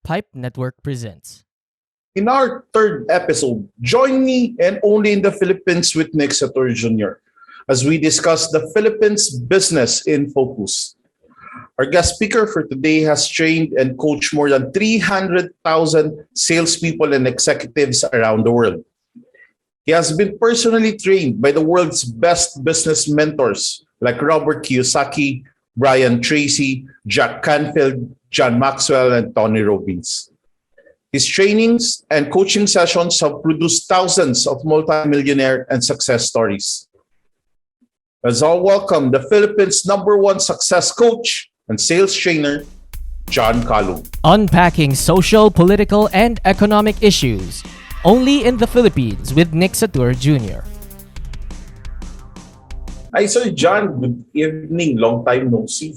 Pipe Network presents. In our third episode, join me and Only in the Philippines with Nick Sator Jr. as we discuss the Philippines business in focus. Our guest speaker for today has trained and coached more than 300,000 salespeople and executives around the world. He has been personally trained by the world's best business mentors like Robert Kiyosaki, Brian Tracy, Jack Canfield, John Maxwell, and Tony Robbins. His trainings and coaching sessions have produced thousands of multimillionaire and success stories. Let's all welcome the Philippines' #1 success coach and sales trainer, John Calub. Unpacking social, political, and economic issues. Only in the Philippines with Nick Sator Jr. Hi, Sir John. Good evening. Long time no see.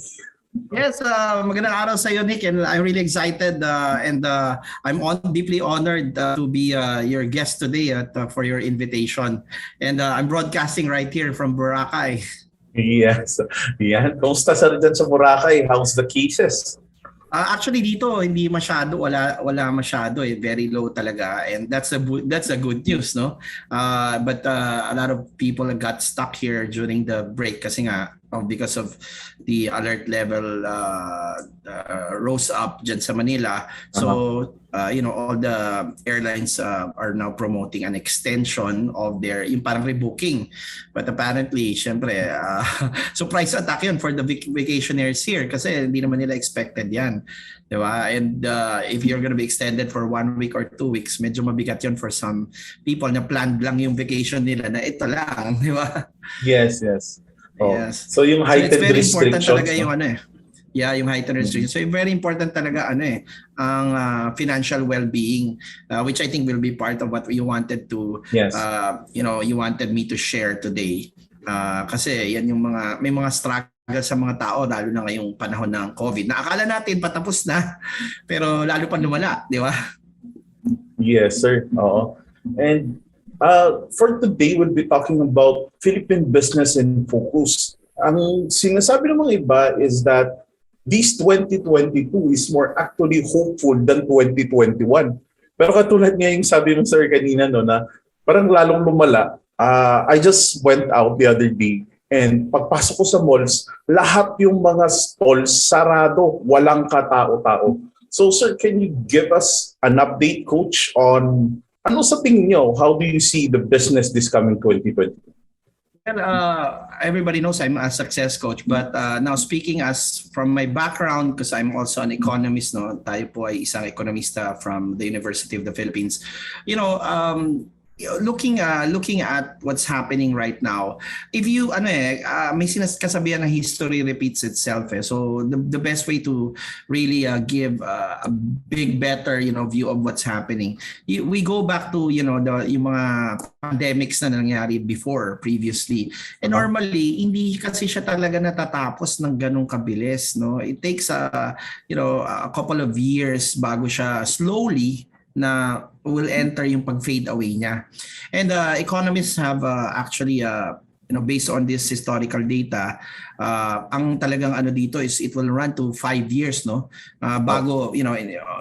Yes, magandang araw sa iyo, Nick, and I'm really excited and I'm deeply honored to be your guest today for your invitation. And I'm broadcasting right here from Boracay. Yes. Yan. Kumusta sa dyan sa Boracay? How's the cases? Actually dito hindi masyado, wala masyado, very low talaga, and that's a good news, no? But a lot of people got stuck here during the break kasi nga because of the alert level rose up dyan sa Manila. So all the airlines are now promoting an extension of their yung parang rebooking. But apparently, syempre, surprise attack yun for the vacationers here kasi hindi naman nila expected yan. Diba? And if you're gonna be extended for 1 week or 2 weeks, medyo mabigat yun for some people na planned lang yung vacation nila na ito lang. Diba? Yes. Oh. Yes. So yung heightened it's very important restrictions. Talaga yung yung heightened restrictions. So very important talaga ang financial well-being, which I think will be part of what you wanted to you wanted me to share today. Kasi yan yung may mga struggle sa mga tao lalo na ngayong panahon ng COVID. Na akala natin patapos na pero lalo pa lumala, di ba? Yes, sir. Oo. And for today, we'll be talking about Philippine business in focus. Ang sinasabi ng mga iba is that this 2022 is more actually hopeful than 2021. Pero katulad nga yung sabi ng sir kanina na parang lalong lumala. I just went out the other day and pagpasok ko sa malls, lahat yung mga stalls sarado, walang katao-tao. So sir, can you give us an update, coach, on ano sa tingin nyo? How do you see the business this coming 2020? Well, everybody knows I'm a success coach, but now speaking as from my background, because I'm also an economist, no, tayo po ay isang ekonomista from the University of the Philippines. Looking at what's happening right now, if you may kasabihan na history repeats itself. So the best way to really give a big better view of what's happening, we go back to yung mga pandemics na nangyari previously, and normally hindi kasi siya talaga natatapos ng ganung kabilis, no? It takes a couple of years bago siya slowly na will enter yung pag-fade away niya. And economists have actually based on this historical data, ang talagang dito is it will run to 5 years, no? Bago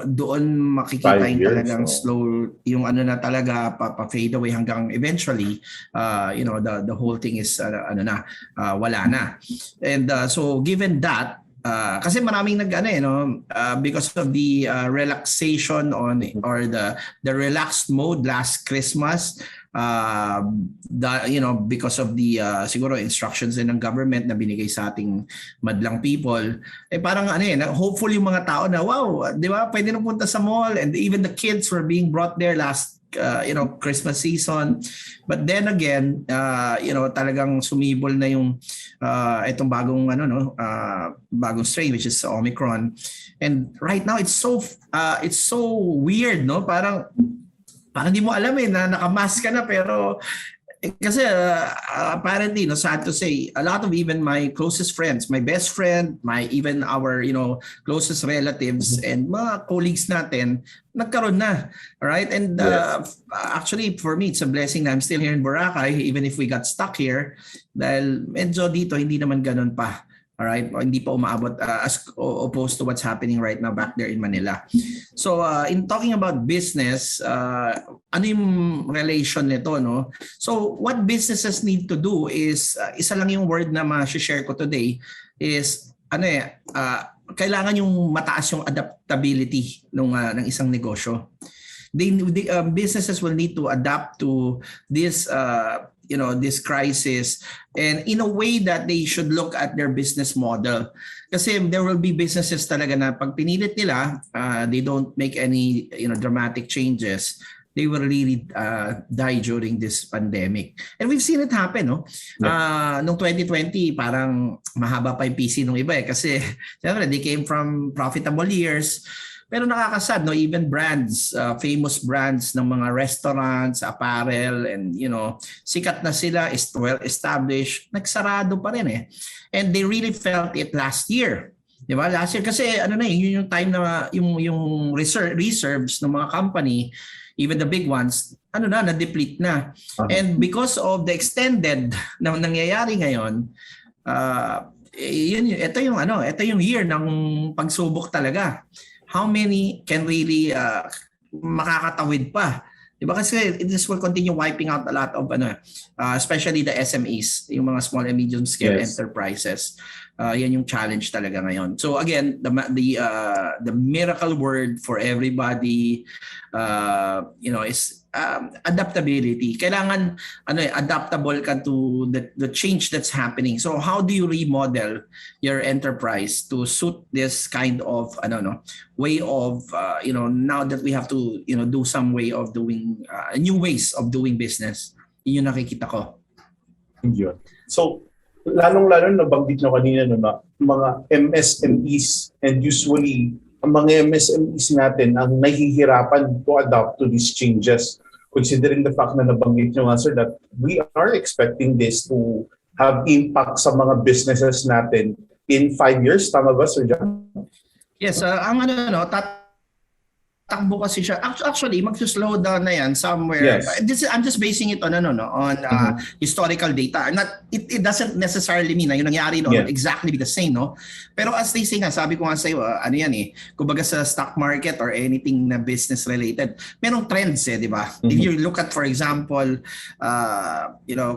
doon makikita yung talagang slow yung na talaga pa-fade away hanggang eventually the whole thing is wala na. And so given that, kasi maraming because of the relaxation or the relaxed mode last Christmas, because of the siguro instructions din ng government na binigay sa ating madlang people, parang hopeful yung mga tao na wow, di ba, pwede na punta sa mall, and even the kids were being brought there last Christmas season. But then again, talagang sumibol na yung itong bagong bagong strain, which is Omicron. And right now it's so weird, no? Parang di mo alam na nakamask ka na, pero kasi apparently, sad to say, a lot of even my closest friends, my best friend, even our closest relatives and mga colleagues natin, nagkaroon na. All right? And actually, for me, it's a blessing na I'm still here in Boracay, even if we got stuck here, dahil medyo dito hindi naman ganun pa. Alright, hindi pa umaabot as opposed to what's happening right now back there in Manila. So in talking about business, ano yung relation nito, no? So what businesses need to do is isa lang yung word na ma-share ko today is kailangan yung mataas yung adaptability ng isang negosyo. Businesses will need to adapt to this this crisis, and in a way that they should look at their business model. Kasi there will be businesses talaga na pag pinilit nila, they don't make any dramatic changes, they will really die during this pandemic. And we've seen it happen, no? Noong 2020, parang mahaba pa yung PC nung iba kasi siyempre, they came from profitable years. Pero nakakasad, no? Even brands, famous brands ng mga restaurants, apparel, and sikat na sila, is well established, nagsarado pa rin eh. And they really felt it last year. Di ba? Last year kasi yun yung time na yung reserves ng mga company, even the big ones, na-deplete na. And because of the extended na nangyayari ngayon, ito yung year ng pagsubok talaga. How many can really makakatawid pa? Diba? Kasi this will continue wiping out a lot of especially the SMEs, yung mga small and medium scale enterprises. Yan yung challenge talaga ngayon. So again, the miracle word for everybody is adaptability. Kailangan adaptable ka to the change that's happening. So how do you remodel your enterprise to suit this kind of way of now that we have to do some way of doing new ways of doing business. Yun yung nakikita ko. Yun. So lalong-lalo nabanggit nyo kanina na mga MSMEs, and usually ang mga MSMEs natin ang nahihirapan to adapt to these changes. Considering the fact na nabanggit nyo nga, sir, that we are expecting this to have impact sa mga businesses natin in 5 years. Tama ba, Sir John? Yes, ang takbo kasi siya. Actually, mag-slow down na yan somewhere. Yes. I'm just basing it on historical data. It doesn't necessarily mean na yung nangyari noon exactly be the same, no? Pero as they say nga, sabi ko nga sa iyo, kumbaga sa stock market or anything na business related, merong trends di ba? If you look at, for example,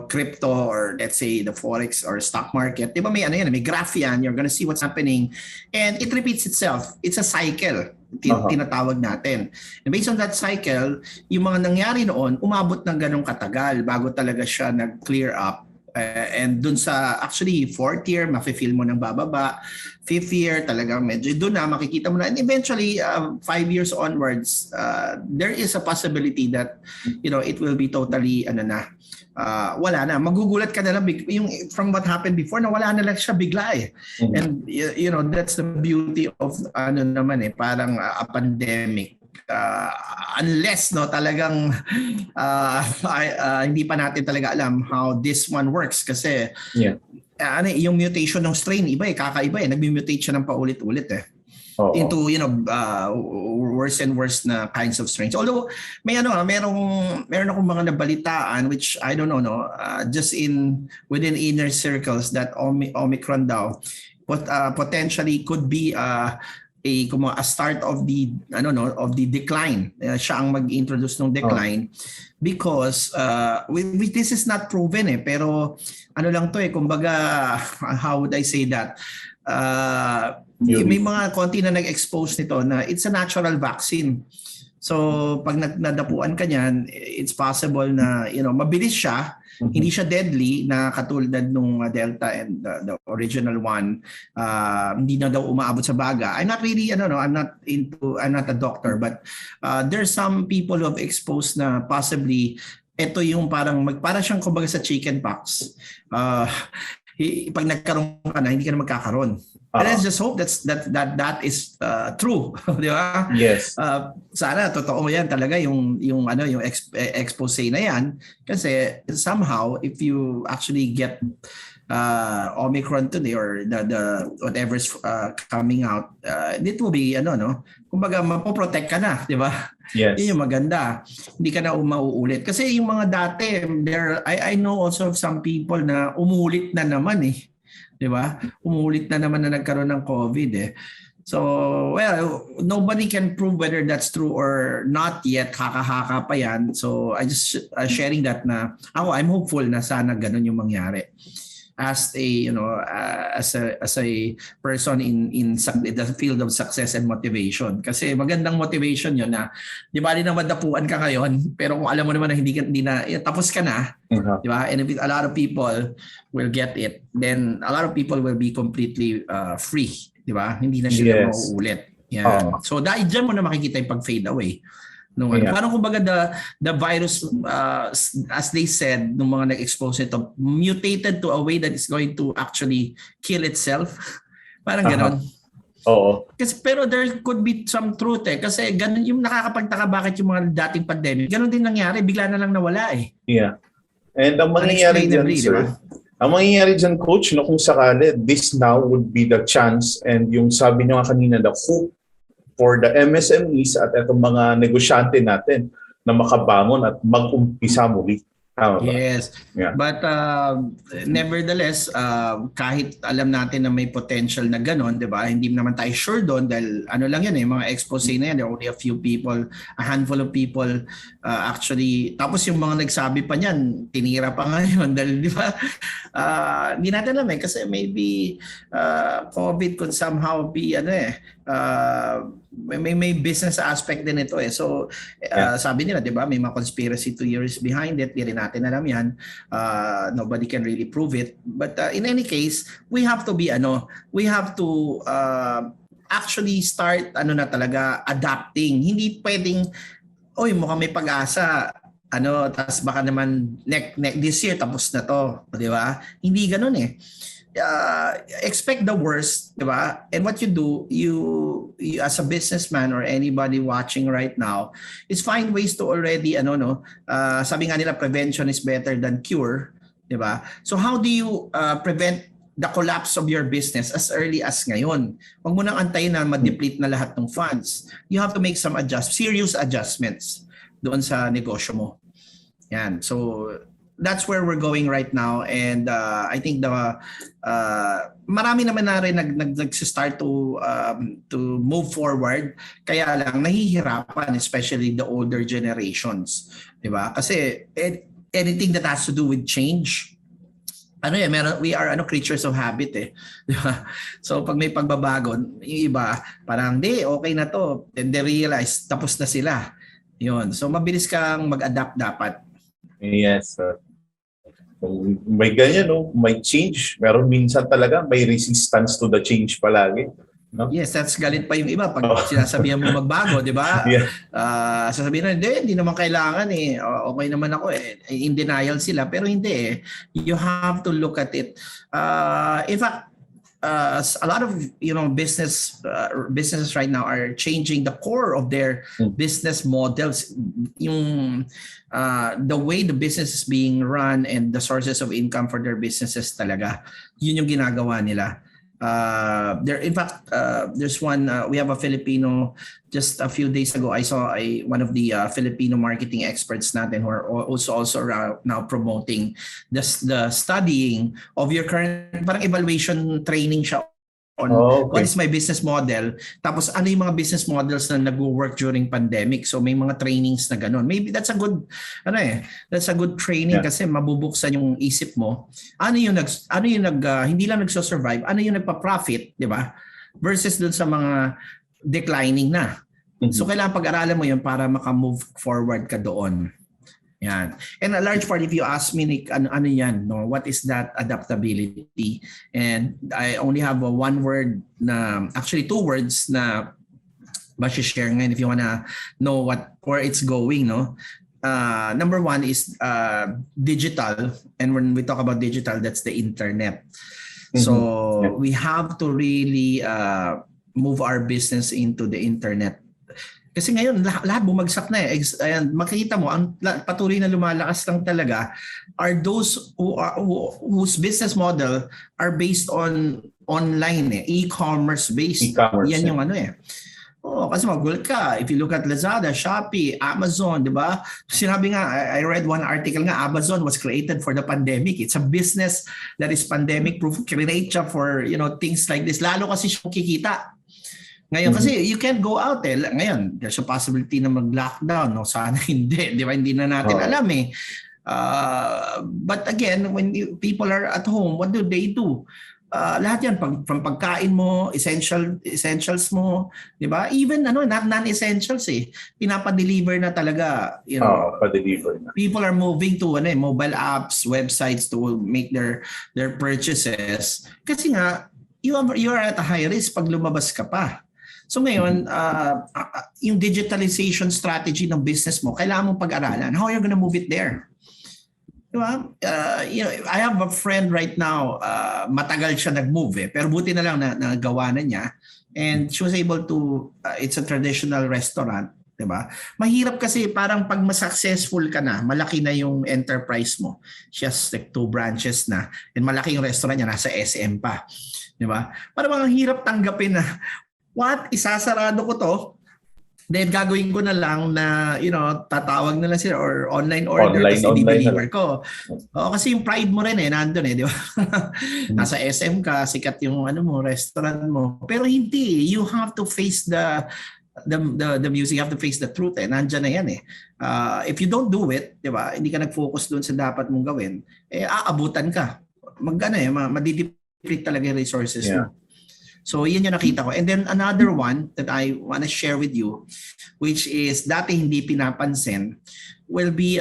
crypto or let's say the forex or stock market, di ba may may graph yan, you're gonna see what's happening and it repeats itself. It's a cycle. Tinatawag natin. And based on that cycle, yung mga nangyari noon, umabot ng ganong katagal bago talaga siya nag-clear up. And dun sa actually 4th year, mafe-feel mo ng bababa. 5th year, talagang medyo doon na makikita mo na. And eventually, 5 years onwards, there is a possibility that it will be totally wala na. Magugulat ka na lang yung from what happened before na wala na lang siya bigla eh. And that's the beauty of parang a pandemic. Unless talagang hindi pa natin talaga alam how this one works kasi yung mutation ng strain iba kakaiba nagmi-mutate siya ng paulit-ulit into worse and worse na kinds of strains. Although may meron akong mga nabalitaan which I don't know just within inner circles that Omicron daw potentially could be a start of the decline. Siya ang mag-introduce ng decline because this is not proven pero lang to kumbaga how would I say that may mga konti na nag-expose nito na it's a natural vaccine. So pag nadapuan ka niyan, it's possible na mabilis siya, hindi siya deadly na katulad nung Delta and the original one. Hindi na daw umaabot sa baga. I'm not really I'm not a doctor, but there's some people who have exposed na possibly ito yung para siyang kumbaga sa chicken pox. Pag nagkaroon ka na, hindi ka na magkakaroon. And let's just hope that is true, di ba? Yes. Sana totoo yan talaga yung expose na yan kasi somehow if you actually get Omicron today or the whatever's coming out, it will be kumbaga mapoprotect ka na, di ba? Yes. Yun yung maganda. Hindi ka na mauulit. Kasi yung mga dati, I know also of some people na umulit na naman Di ba? Umulit na naman na nagkaroon ng COVID eh. So, well, nobody can prove whether that's true or not yet. Haka-haka pa yan. So, I just sharing that na I'm hopeful na sana ganun yung mangyari. As a as a person in the field of success and motivation, kasi magandang motivation yun na di ba na madapuan ka ngayon pero kung alam mo naman na hindi na tapos ka na, di ba, and if a lot of people will get it, then a lot of people will be completely free, di ba, hindi na sila mauulit. So dahil dyan mo na makikita yung pag-fade away. No, parang kumbaga the virus, as they said, nung mga nag-expose ito, mutated to a way that is going to actually kill itself. Parang ganon. Oo. Kasi, pero there could be some truth eh. Kasi ganon yung nakakapagtaka bakit yung mga dating pandemic, ganon din nangyari, bigla na lang nawala eh. Yeah. And ang mangyayari dyan, sir, ang mangyayari dyan, coach, no, kung sakali, this now would be the chance, and yung sabi nyo nga kanina, the hope for the MSMEs at itong mga negosyante natin na makabangon at mag-umpisa muli. Yes. Yeah. But nevertheless, kahit alam natin na may potential na ganon, di ba? Hindi naman tayo sure doon dahil ano lang yan mga expose na yan. There are only a few people, a handful of people actually. Tapos yung mga nagsabi pa niyan, tinira pa ngayon dahil di ba? Hindi natin alam kasi maybe COVID could somehow be may business aspect din ito eh. So sabi nila, 'di ba, may mga conspiracy theories behind it. Di rin natin alam 'yan. Nobody can really prove it. But in any case, we have to be actually start na talaga adapting. Hindi pwedeng mukhang may pag-asa. Tas baka naman this year tapos na 'to, 'di ba? Hindi ganoon eh. Expect the worst, di ba? And what you do, you as a businessman or anybody watching right now, is find ways to already sabi nga nila prevention is better than cure, di ba? So how do you prevent the collapse of your business as early as ngayon? Huwag mo nang antayin na ma-deplete na lahat ng funds. You have to make some serious adjustments doon sa negosyo mo. Yan. So that's where we're going right now, and I think marami naman na rin nag-start to move forward, kaya lang nahihirapan, especially the older generations, di ba? Kasi anything that has to do with change, we are creatures of habit eh. Di ba? So pag may pagbabago, yung iba parang okay na to, then they realize tapos na sila. Yun. So mabilis kang mag-adapt dapat. Yes, sir. May ganyan, may change. Pero minsan talaga may resistance to the change palagi. No? Yes, that's galit pa yung iba pag sinasabihan mo magbago, di ba? Yeah. Sasabihin na, hindi naman kailangan eh. Okay naman ako eh. In denial sila, pero hindi eh. You have to look at it. In fact, a lot of businesses right now are changing the core of their business models, yung the way the business is being run and the sources of income for their businesses talaga, yun yung ginagawa nila. There's one, we have a Filipino, just a few days ago I saw one of the Filipino marketing experts natin who are also now promoting the studying of your current, parang evaluation training siya on what is my business model, tapos ano yung mga business models na nag-work during pandemic. So may mga trainings na ganun. Maybe that's a good training kasi mabubuksan yung isip mo. Hindi lang nagso-survive, ano yung nagpa-profit, di ba? Versus dun sa mga declining na. So kailangan pag-aralan mo yun para maka-move forward ka doon. Yan. And a large part, if you ask me, Nick, ano yan, no? What is that adaptability? And I only have one word actually two words na share ngayon if you wanna know where it's going, no? Number one is digital. And when we talk about digital, that's the internet. So we have to really move our business into the internet. Kasi ngayon, lahat bumagsak na eh. Ayan, makikita mo, ang patuloy na lumalakas lang talaga are those whose business model are based on online eh. E-commerce based. Yan yung Oo, kasi magulat ka. If you look at Lazada, Shopee, Amazon, di ba? Sinabi nga, I read one article nga, Amazon was created for the pandemic. It's a business that is pandemic proof. Create siya for, things like this. Lalo kasi siya kikita. Ngayon, kasi you can't go out eh. Ngayon, there's a possibility na mag-lockdown. No? Sana hindi. Di ba? Hindi na natin alam eh. But again, when people are at home, what do they do? Lahat yan, from pagkain mo, essentials mo, di ba? Even non-essentials eh. Pinapa-deliver na talaga. Pa-deliver na. People are moving to mobile apps, websites to make their purchases. Kasi nga, you are at a high risk pag lumabas ka pa. So ngayon, yung digitalization strategy ng business mo, kailangan mong pag-aralan. How are you gonna move it there? Diba? I have a friend right now, matagal siya nag-move pero buti na lang na nagawa na niya. And she was able to, it's a traditional restaurant, diba? Mahirap kasi parang pag mas-successful ka na, malaki na yung enterprise mo. She has like 2 branches na, and malaki yung restaurant niya, nasa SM pa. Diba? Parang ang hirap tanggapin na, what? Isasarado ko to? Then gagawin ko na lang na, tatawag na lang sila or online order kasi i-deliver ko. Kasi yung pride mo rin nandun di ba? Nasa SM ka, sikat yung restaurant mo. Pero hindi, you have to face the music, you have to face the truth Nandiyan na yan if you don't do it, di ba? Hindi ka nag-focus doon sa dapat mong gawin, aabutan ka. Madideplete talaga yung resources mo. So, yun yung nakita ko. And then another one that I want to share with you, which is dati hindi pinapansin, will be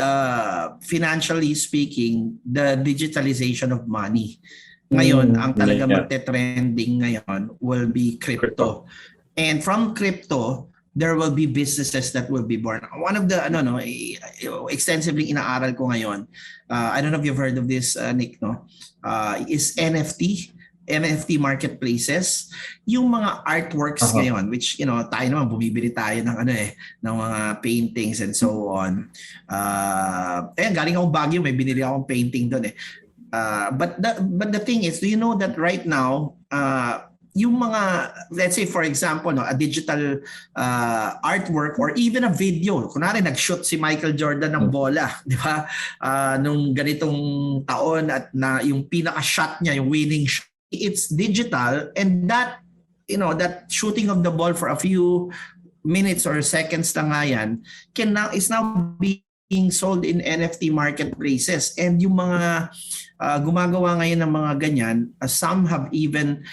financially speaking, the digitalization of money. Ngayon, ang talaga magte-trending ngayon will be crypto. And from crypto, there will be businesses that will be born. One of the, extensively inaaral ko ngayon, I don't know if you've heard of this, Nick, is NFT marketplaces, yung mga artworks ngayon, which tayo naman bumibili tayo ng ng mga paintings and so on. Galing akong Baguio, may binili akong painting doon but the thing is, do you know that right now yung mga, let's say for example a digital artwork or even a video, kunwari nag-shoot si Michael Jordan ng bola, di ba? Nung ganitong taon at na yung pinaka-shot niya, yung winning shot, it's digital, and that that shooting of the ball for a few minutes or seconds lang nga yan is now being sold in NFT marketplaces. And yung mga gumagawa ngayon ng mga ganyan, some have even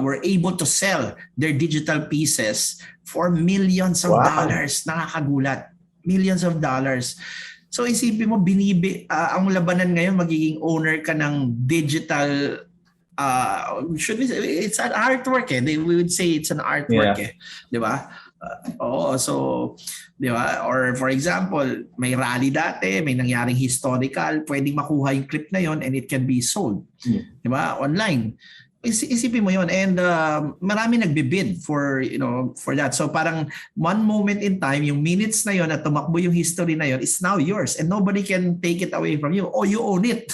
were able to sell their digital pieces for millions of dollars. Nakakagulat. Millions of dollars. So isipin mo, ang labanan ngayon, magiging owner ka ng digital, it's an artwork we would say it's an artwork di ba? So, di ba? Or for example, may rally dati, may nangyaring historical, pwedeng makuha yung clip na yon and it can be sold, di ba? Online. Isipin mo yon, and marami nagbibid for that. So parang one moment in time, yung minutes na yon at tumakbo yung history na yon is now yours and nobody can take it away from you. Oh, you own it.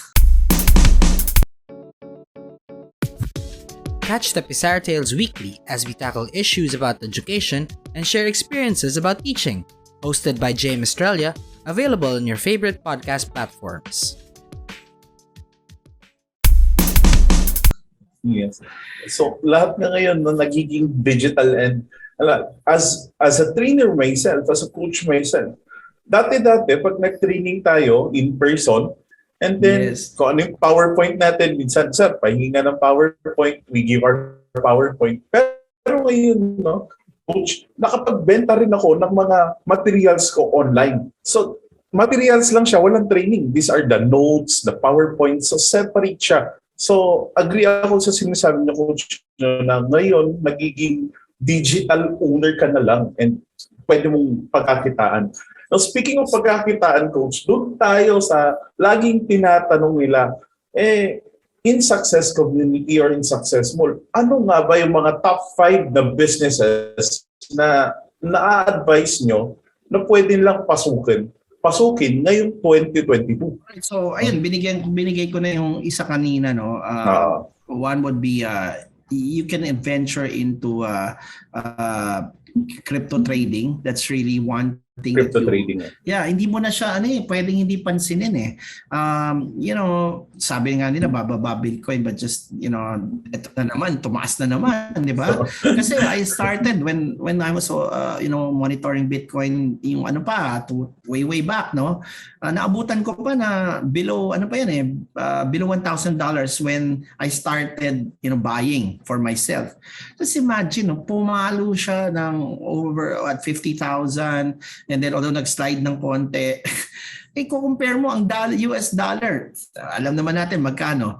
Catch the Pizarro Tales weekly as we tackle issues about education and share experiences about teaching. Hosted by James Australia, available on your favorite podcast platforms. Yes. So lahat na ngayon nagiging digital, and as a trainer myself, as a coach myself, dati pag nag-training tayo in person, and then kung ano yung PowerPoint natin, minsan sir, pahinga ng PowerPoint, we give our PowerPoint. Pero ngayon, coach, nakapagbenta rin ako ng mga materials ko online. So materials lang siya, walang training. These are the notes, the PowerPoint, so separate siya. So, agree ako sa sinasabi niya, coach, na ngayon, nagiging digital owner ka na lang and pwede mong pagkakitaan. Now, speaking of pagkakitaan, coach, doon tayo sa laging tinatanong nila, in success community or in success mall, ano nga ba yung mga top 5 na businesses na na-advise nyo na pwede lang pasukin ngayong 2022. So ayun, binigay ko na yung isa kanina One would be you can venture into crypto trading. That's really one thing Crypto that you trading. hindi mo na siya pwedeng hindi pansinin sabi nga nila bababa Bitcoin, but just ito na naman, tumaas na naman, di ba? Kasi I started when I was monitoring Bitcoin, yung way back, no? Naabutan ko pa na below below $1,000 when I started buying for myself. Just imagine, pumalo siya ng over 50,000, and then although nag-slide ng konti, i-compare mo ang US dollar. Alam naman natin magkano.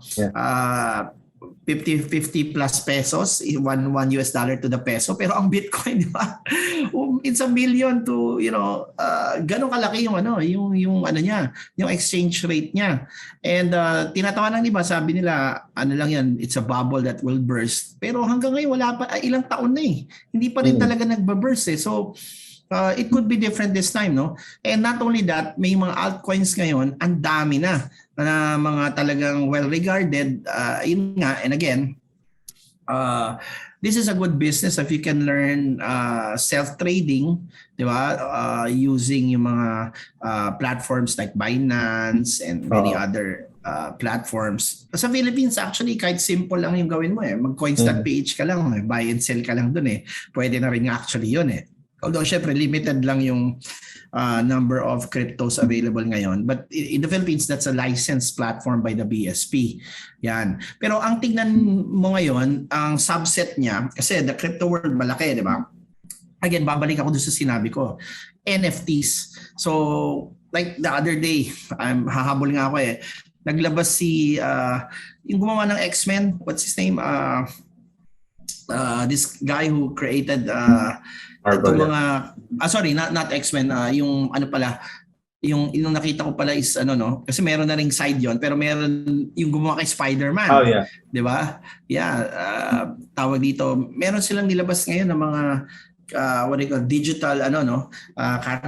50 plus pesos, one US dollar to the peso. Pero ang Bitcoin, di ba? It's a million to, ganun kalaki yung exchange rate niya. And tinatawanan ng iba, sabi nila, lang yan, it's a bubble that will burst. Pero hanggang ngayon, wala pa, ilang taon na Hindi pa rin talaga nagbaburst So, it could be different this time, no? And not only that, may mga altcoins ngayon, ang dami na mga talagang well-regarded. Yun nga, and again, this is a good business if you can learn self-trading, di ba? Using yung mga platforms like Binance and many other platforms. Sa Philippines, actually, kahit simple lang yung gawin mo Mag-coins.ph ka lang, buy and sell ka lang dun Pwede na rin actually yun Although, syempre, limited lang yung number of cryptos available ngayon. But in the Philippines, that's a licensed platform by the BSP. Yan. Pero ang tingnan mo ngayon, ang subset niya, kasi the crypto world malaki, di ba? Again, babalik ako doon sa sinabi ko. NFTs. So, like the other day, hahabol nga ako Naglabas yung gumawa ng X-Men, what's his name? This guy who created itong mga sorry, not X-Men, yung yung nakita ko pala is kasi meron na ring side yon, pero meron yung gumawa kay Spider-Man. Oh yeah. 'Di ba? Yeah, tawag dito. Meron silang nilabas ngayon ng mga what do you call digital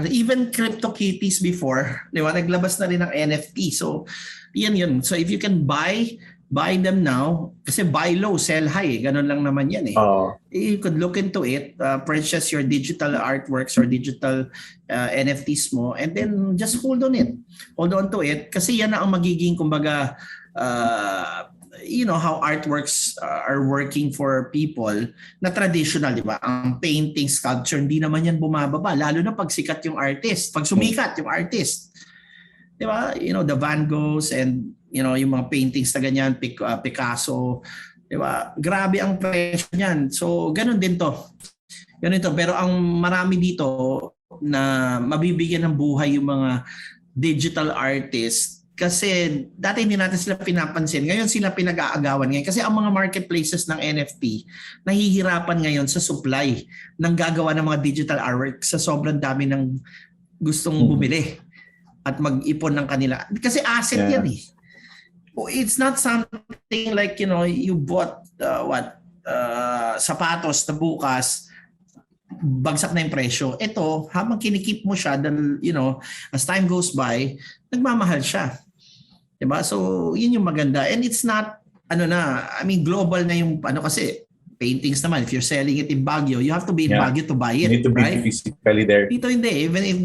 even CryptoKitties before, 'di ba? Naglabas na rin ng NFT. So, yan. So if you can buy them now, kasi buy low, sell high. Ganun lang naman yan You could look into it, purchase your digital artworks or digital NFTs mo, and then just hold on to it. Kasi yan na ang magiging, kumbaga, how artworks are working for people na traditional, di ba? Ang painting, sculpture, hindi naman yan bumababa. Lalo na pag sikat yung artist, pag sumikat yung artist. Di ba? The Van Goghs and yung mga paintings na ganyan, Picasso, di ba? Grabe ang presyo niyan. So, ganun din to. Pero ang marami dito na mabibigyan ng buhay yung mga digital artists kasi dati hindi natin sila pinapansin. Ngayon sila pinag-aagawan ngayon. Kasi ang mga marketplaces ng NFT nahihirapan ngayon sa supply ng gagawa ng mga digital artwork sa sobrang dami ng gustong bumili at mag-ipon ng kanila. Kasi asset yan It's not something like, you bought sapatos na bukas, bagsak na yung presyo. Ito, habang kinikip mo siya, as time goes by, nagmamahal siya. Diba? So, yun yung maganda. And it's not, global na yung, kasi, paintings naman, if you're selling it in Baguio, you have to be in Baguio to buy it. You need to be physically there. Dito hindi. Even if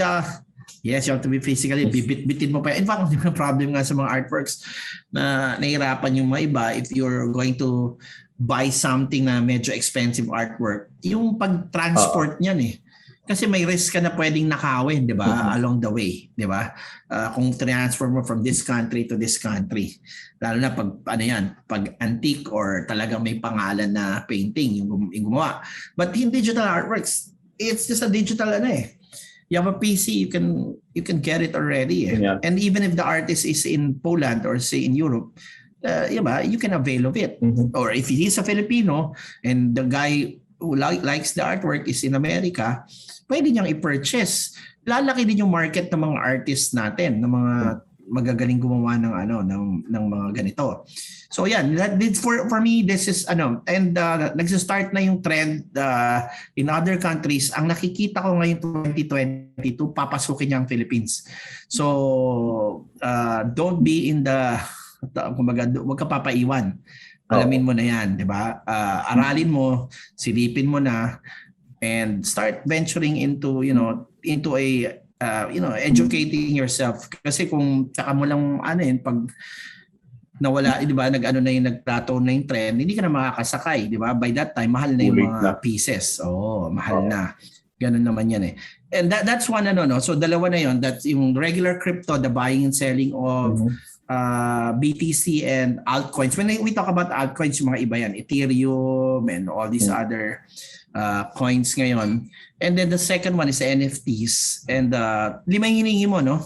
yes, you have to be physically, bitin mo pa. In fact, yung problem nga sa mga artworks na nahirapan yung mga iba, if you're going to buy something na medyo expensive artwork, yung pag-transport niyan Kasi may risk ka na pwedeng nakawin, di ba? Along the way, di ba? Kung transfer mo from this country to this country. Lalo na pag, pag antique or talagang may pangalan na painting yung gumawa. But in digital artworks, it's just a digital You have a PC, you can get it already. Yeah. And even if the artist is in Poland or say in Europe, you can avail of it. Or if he's a Filipino and the guy who likes the artwork is in America, pwede niyang i-purchase. Lalaki din yung market ng mga artists natin, ng mga magagaling gumawa ng mga ganito. So yan, for me this is and nagsa-start na yung trend in other countries. Ang nakikita ko ngayon 2022 papasukin niya ang Philippines. So don't be in the kumbaga, wag ka papaiwan. Alamin mo na yan, di ba? Aralin mo, silipin mo na, and start venturing into, into a, educating yourself. Kasi kung tsaka mo lang, pag nawala, di ba, nagplateau na yung trend, hindi ka na makakasakay, di ba? By that time, mahal na yung mga pieces. Oo, mahal na. Ganun naman yan eh. And that's one, no? So, dalawa na yon. That's yung regular crypto, the buying and selling of BTC and altcoins. When we talk about altcoins, yung mga iba yan, Ethereum and all these other coins ngayon. And then the second one is the NFTs. And lima yung hiningi mo, no?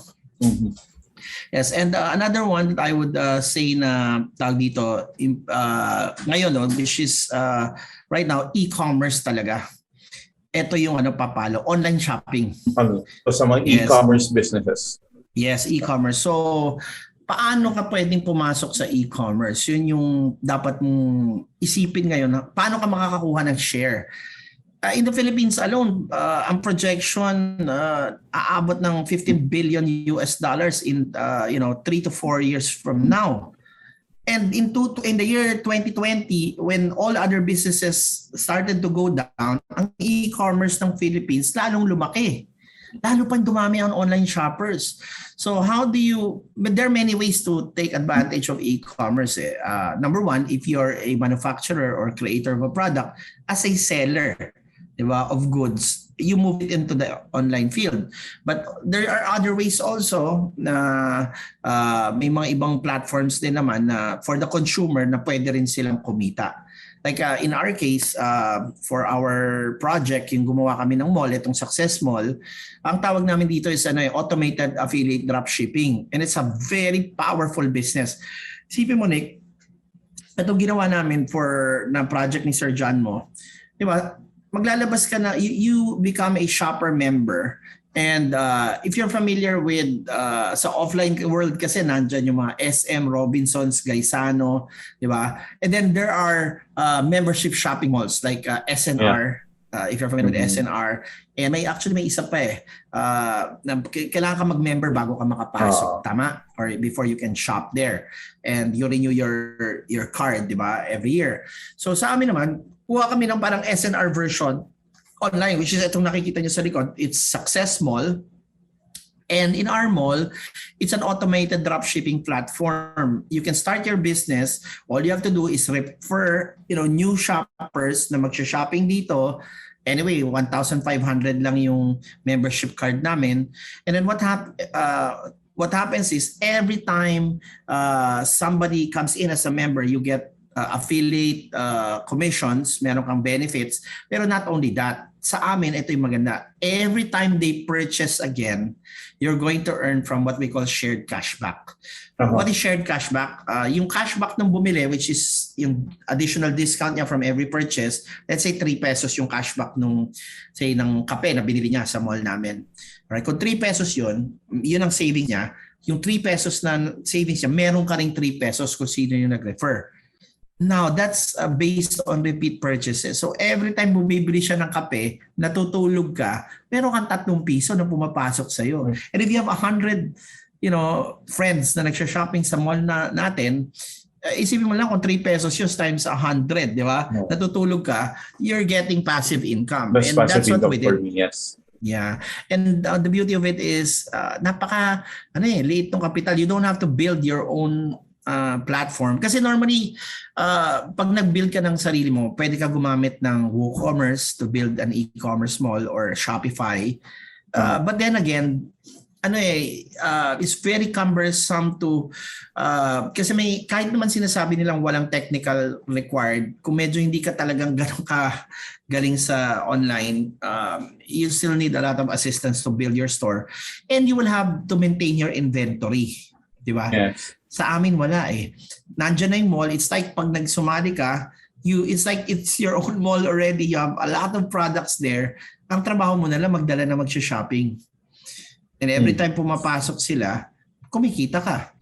Yes, and another one that I would say na tawag dito ngayon, no, which is right now e-commerce talaga. Ito yung papalo, online shopping. So sa mga e-commerce businesses. Yes, e-commerce. So paano ka pwedeng pumasok sa e-commerce? Yun yung dapat mong isipin ngayon. Paano ka makakakuha ng share? In the Philippines alone, ang projection aabot ng 15 billion US dollars in 3 to 4 years from now. And in the year 2020, when all other businesses started to go down, ang e-commerce ng Philippines lalong lumaki. Lalo pang dumami ang online shoppers. So but there are many ways to take advantage of e-commerce. Number one, if you're a manufacturer or creator of a product, as a seller, diba, of goods, you move it into the online field. But there are other ways also na may mga ibang platforms din naman na for the consumer na pwede rin silang kumita. Like in our case, for our project, yung gumawa kami ng mall, itong Success Mall, ang tawag namin dito is automated affiliate dropshipping. And it's a very powerful business. Isipin mo, Nick, itong ginawa namin na project ni Sir John mo, di ba? Maglalabas ka na, you become a shopper member. And if you're familiar with sa offline world kasi nandyan yung mga SM, Robinsons, Gaisano, di ba? And then there are membership shopping malls like SNR. If you're familiar with SNR. And may isa pa kailangan ka mag-member bago ka makapasok. Tama? Or before you can shop there. And you renew your card, di ba? Every year. So sa amin naman, kuha kami ng parang SNR version online, which is itong nakikita nyo sa likod. It's Success Mall. And in our mall, it's an automated dropshipping platform. You can start your business. All you have to do is refer new shoppers na magsha-shopping dito. Anyway, 1,500 lang yung membership card namin. And then what happens is every time somebody comes in as a member, you get affiliate commissions, meron kang benefits. Pero not only that, sa amin, ito yung maganda. Every time they purchase again, you're going to earn from what we call shared cashback. What is shared cashback? Yung cashback ng bumili, which is yung additional discount niya from every purchase, let's say 3 pesos yung cashback ng kape na binili niya sa mall namin. Right? Kung 3 pesos yun ang saving niya. Yung 3 pesos na savings niya, meron ka ring 3 pesos kung sino yung nag-refer. Now, that's based on repeat purchases. So, every time bumibili siya ng kape, natutulog ka, meron kang 3 piso na pumapasok sa'yo. And if you have 100, friends na nagsha-shopping sa mall natin, isipin mo lang kung 3 pesos yun times 100, di ba? Natutulog ka, you're getting passive income. That's and passive that's what income we did. for me, yes. Yeah. And the beauty of it is, liit ng capital. You don't have to build your own platform. Kasi normally, pag nag-build ka ng sarili mo, pwede ka gumamit ng WooCommerce to build an e-commerce mall or Shopify. But then again, it's very cumbersome to kasi kahit naman sinasabi nilang walang technical required, kung medyo hindi ka talagang ganun ka galing sa online, you still need a lot of assistance to build your store, and you will have to maintain your inventory, di ba? Yes. Sa amin wala Nandiyan na yung mall. It's like pag nagsumali ka, it's like it's your own mall already. You have a lot of products there. Ang trabaho mo na lang magdala na magsha-shopping. And every time pumapasok sila, kumikita ka.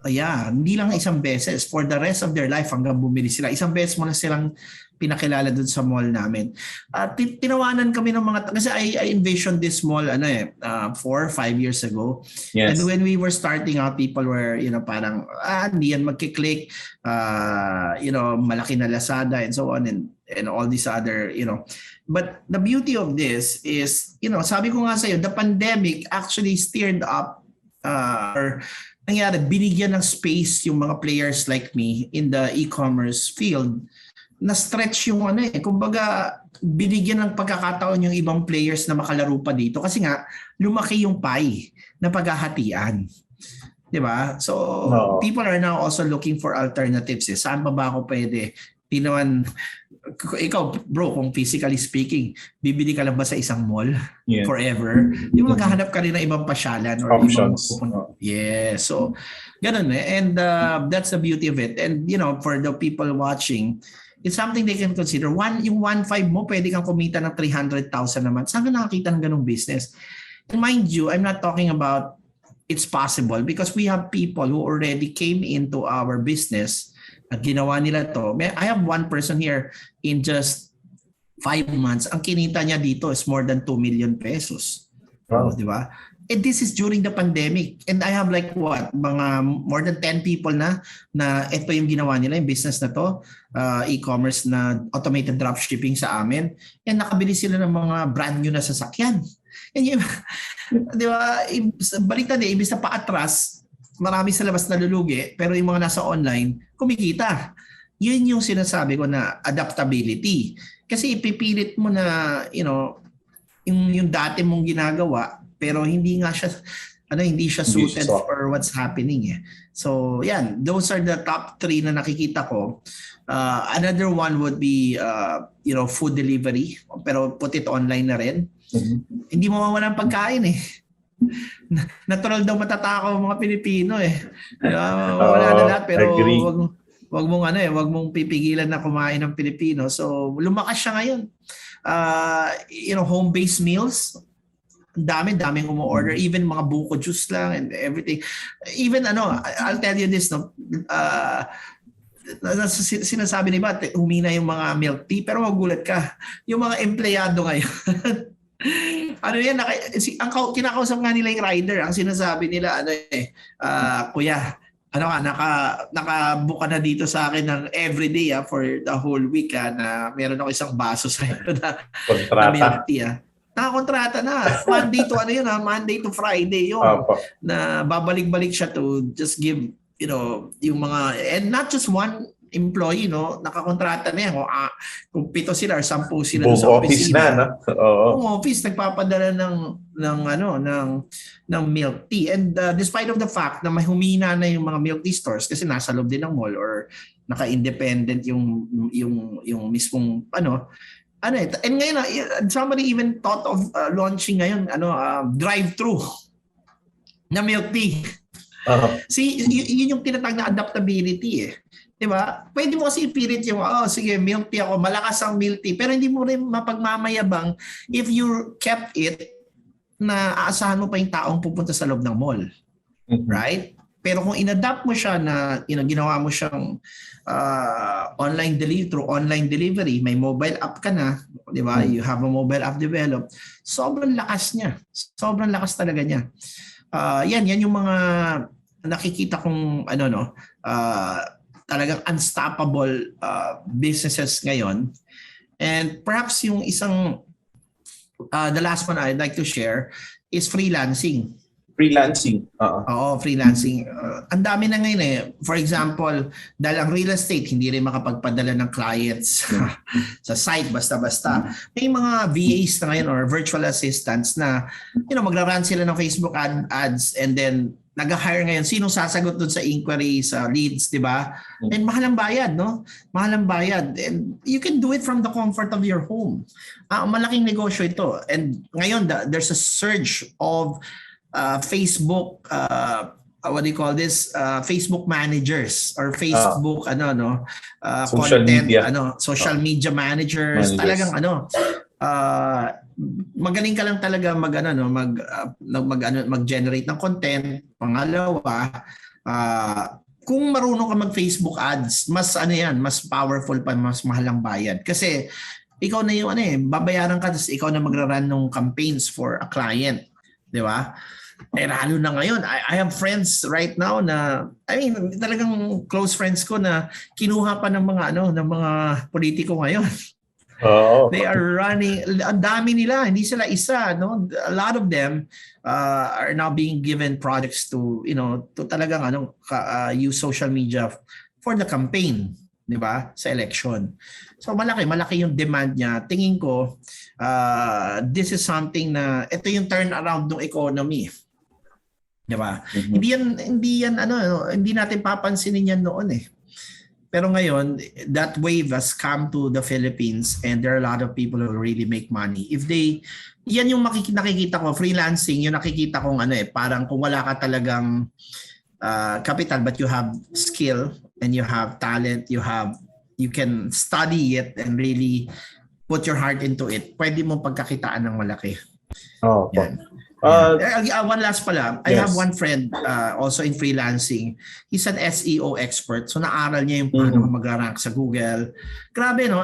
Hindi lang isang beses. For the rest of their life hanggang bumili sila. Isang beses mo na silang pinakilala dun sa mall namin. At tinawanan kami ng mga, kasi I envisioned this mall 4 or 5 years ago. Yes. And when we were starting out, people were, parang, hindi yan magkiklik, malaki na Lazada and so on and all these other, But the beauty of this is, sabi ko nga sa'yo, the pandemic actually stirred up or nangyari, binigyan ng space yung mga players like me in the e-commerce field na stretch yung kumbaga binigyan ng pagkakataon yung ibang players na makalaro pa dito kasi nga lumaki yung pie na paghahatian. 'Di ba? So people are now also looking for alternatives. Saan ba ako pwede? Ikaw bro, kung physically speaking, bibili ka lang ba sa isang mall forever? Yung maghahanap ka rin ng ibang pasyalan or options. So ganun and that's the beauty of it. And for the people watching, it's something they can consider. Yung 1.5 mo, pwede kang kumita ng 300,000 naman. Saan ka nakakita ng ganung business? And mind you, I'm not talking about it's possible because we have people who already came into our business at ginawa nila to. I have one person here in just 5 months. Ang kinita niya dito is more than 2 million pesos. Wow. Di ba? And this is during the pandemic. And I have mga more than 10 people na ito yung ginawa nila, yung business na to, e-commerce na automated dropshipping sa amin. And nakabili sila ng mga brand new na sasakyan. And yung, di ba, baliktad ibig na paatras, marami sa labas nalulugi, pero yung mga nasa online, kumikita. Yun yung sinasabi ko na adaptability. Kasi ipipilit mo na, yung dati mong ginagawa, pero hindi nga siya hindi siya suited for what's happening. So, yan, those are the top 3 na nakikita ko. Another one would be food delivery, pero put it online na rin. Mm-hmm. Hindi mawawala ng pagkain Natural daw matatakaw ang mga Pilipino wala na lahat pero wag mong pipigilan na kumain ng Pilipino. So lumakas siya ngayon. Home-based meals, daming umu-order, even mga buko juice lang and everything. Even I'll tell you this sinasabi ni Bat, humina yung mga milk tea, pero magulat ka. Yung mga empleyado ngayon ang kinakausap nga nila yung rider, ang sinasabi nila kuya, nakabook ka na dito sa akin ng everyday for the whole week na meron ako isang baso sa na milk tea nakakontrata na. Monday to Monday to Friday yun. Na babalik-balik siya to just give yung mga, and not just one employee, nakakontrata na yan. Kung 7 sila or 10 sila sa office na, Buong office nagpapadala ng milk tea. And despite of the fact na may humina na yung mga milk tea stores kasi nasa loob din ng mall or naka-independent yung mismong and ngayon somebody even thought of launching ngayon drive-thru na milk tea. See, yun yung tinatawag na adaptability Diba? Pwede mo kasi ipilit yung, sige, milk tea ako, malakas ang milk tea, pero hindi mo rin mapagmamayabang if you kept it na aasahan mo pa yung taong pupunta sa loob ng mall. Mm-hmm. Right? Pero kung inadapt mo siya na ginawa mo siyang online delivery, may mobile app ka na, di ba? You have a mobile app developed. Sobrang lakas niya. Sobrang lakas talaga niya. Yan yung mga nakikita kong talagang unstoppable businesses ngayon. And perhaps yung isang the last one I'd like to share is freelancing. Freelancing. Oo, freelancing. Ang dami na ngayon For example, dahil ang real estate, hindi rin makapagpadala ng clients sa site basta-basta. May mga VAs na ngayon or virtual assistants na magra-run sila ng Facebook ads and then nag-hire ngayon. Sino sasagot doon sa inquiry, sa leads, di ba? And mahal ang bayad, Mahal ang bayad. And you can do it from the comfort of your home. Malaking negosyo ito. And ngayon, there's a surge of Facebook, what do you call this? Facebook managers or Facebook, social content, media. Social media managers. Talagang magaling ka lang talaga mag-generate ng content. Pangalawa, Kung marunong ka mag-Facebook ads, mas mas powerful pa, mas mahal ang bayad. Kasi ikaw na yung babayaran ka, tapos ikaw na magra-run ng campaigns for a client. Di ba? Lalo na ngayon, I have friends right now na, talagang close friends ko na kinuha pa ng mga politiko ngayon. They are running, ang dami nila, hindi sila isa, no? A lot of them are now being given projects to talagang use social media for the campaign, di ba? Sa election. So malaki yung demand niya. Tingin ko this is something na ito yung turnaround ng economy. Di ba? Hindi natin papansinin yan noon eh. Pero ngayon, that wave has come to the Philippines and there are a lot of people who really make money. Yan yung nakikita ko, freelancing, yung nakikita kong parang kung wala ka talagang capital but you have skill and you have talent, you can study it and really put your heart into it, pwede mong pagkakitaan ng malaki. Yan. One last pala. I have one friend also in freelancing. He's an SEO expert. So naaral niya yung paano mag-rank sa Google. Grabe no,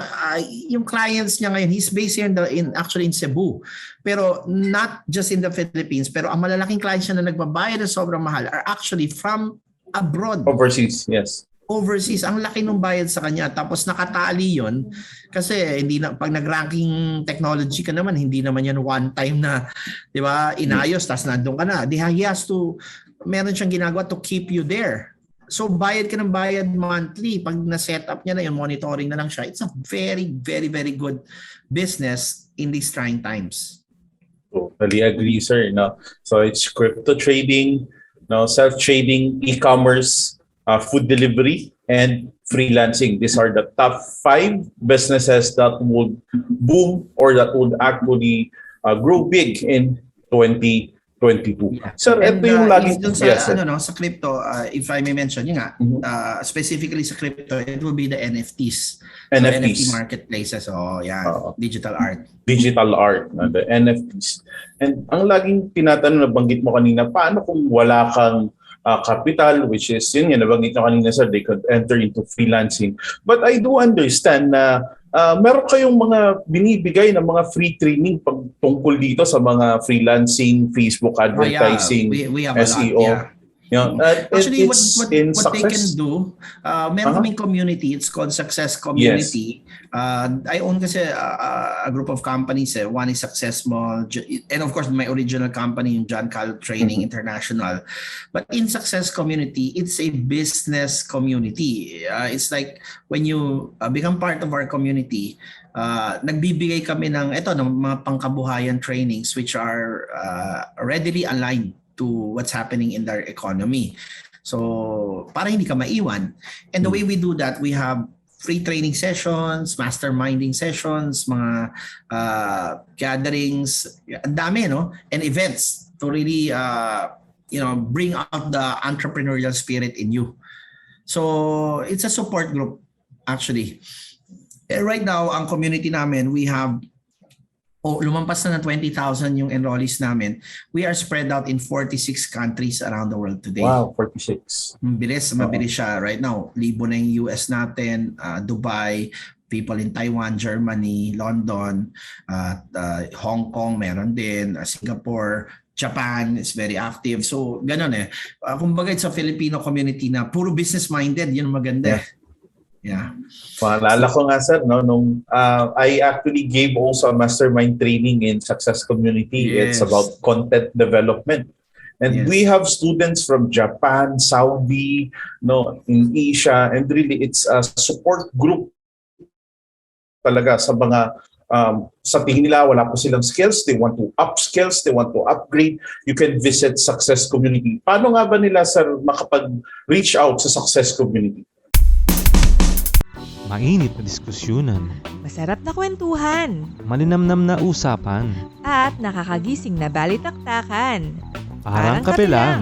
yung clients niya ngayon, he's based here actually in Cebu. Pero not just in the Philippines, pero ang malalaking clients niya na nagbabayad na sobrang mahal are actually from abroad. Overseas, yes. Overseas, ang laki ng bayad sa kanya. Tapos nakatali yon kasi pag nag-ranking technology ka naman, hindi naman yan one time na, di ba, inayos, tapos nandun ka na. He has to, meron siyang ginagawa to keep you there. So bayad ka ng bayad monthly. Pag na-set up niya na yun, monitoring na lang siya. It's a very, very, very good business in these trying times. Totally agree, sir. No? So it's crypto trading, self-trading, e-commerce, food delivery, and freelancing. These are the top 5 businesses that would boom or that would actually grow big in 2022. Sir, ito yung laging... Sa crypto, if I may mention, specifically sa crypto, it will be the NFTs. NFT marketplaces. Digital art. Digital art, the NFTs. And ang laging tinatanong, nabanggit mo kanina, paano kung wala kang capital, which is yun nabanggit nyo kanina, sir, they could enter into freelancing. But I do understand na meron kayong mga binibigay ng mga free training tungkol dito sa mga freelancing, Facebook advertising, we have SEO. A lot, actually, what they can do, meron kaming community, it's called Success Community. Yes. I own kasi a group of companies. One is Success Mall, and of course my original company, yung John Calub Training International. But in Success Community, it's a business community. It's like when you become part of our community, nagbibigay kami ng mga pangkabuhayan trainings which are readily aligned to what's happening in their economy. So, para hindi ka maiwan. And the way we do that, we have free training sessions, masterminding sessions, mga gatherings, ang dami, and events to really bring out the entrepreneurial spirit in you. So, it's a support group actually. Right now, ang community namin, we have lumampas na ng 20,000 yung enrollees namin. We are spread out in 46 countries around the world today. Wow, 46. Mabilis siya. Right now, libo na yung US natin, Dubai, people in Taiwan, Germany, London, Hong Kong, meron din, Singapore, Japan is very active. So, ganun kumbaga sa Filipino community na puro business-minded, yun maganda. Yeah. Maalala ko nga, sir, nung I actually gave also a mastermind training in Success Community. Yes. It's about content development. And we have students from Japan, Saudi, in Asia, and really it's a support group talaga sa mga sa tingin nila wala po silang skills, they want to upskills, they want to upgrade. You can visit Success Community. Paano nga ba nila, sir, makapag-reach out sa Success Community? Mainit na diskusyonan, masarap na kwentuhan, malinamnam na usapan, at nakakagising na balitaktakan. Parang kape lang.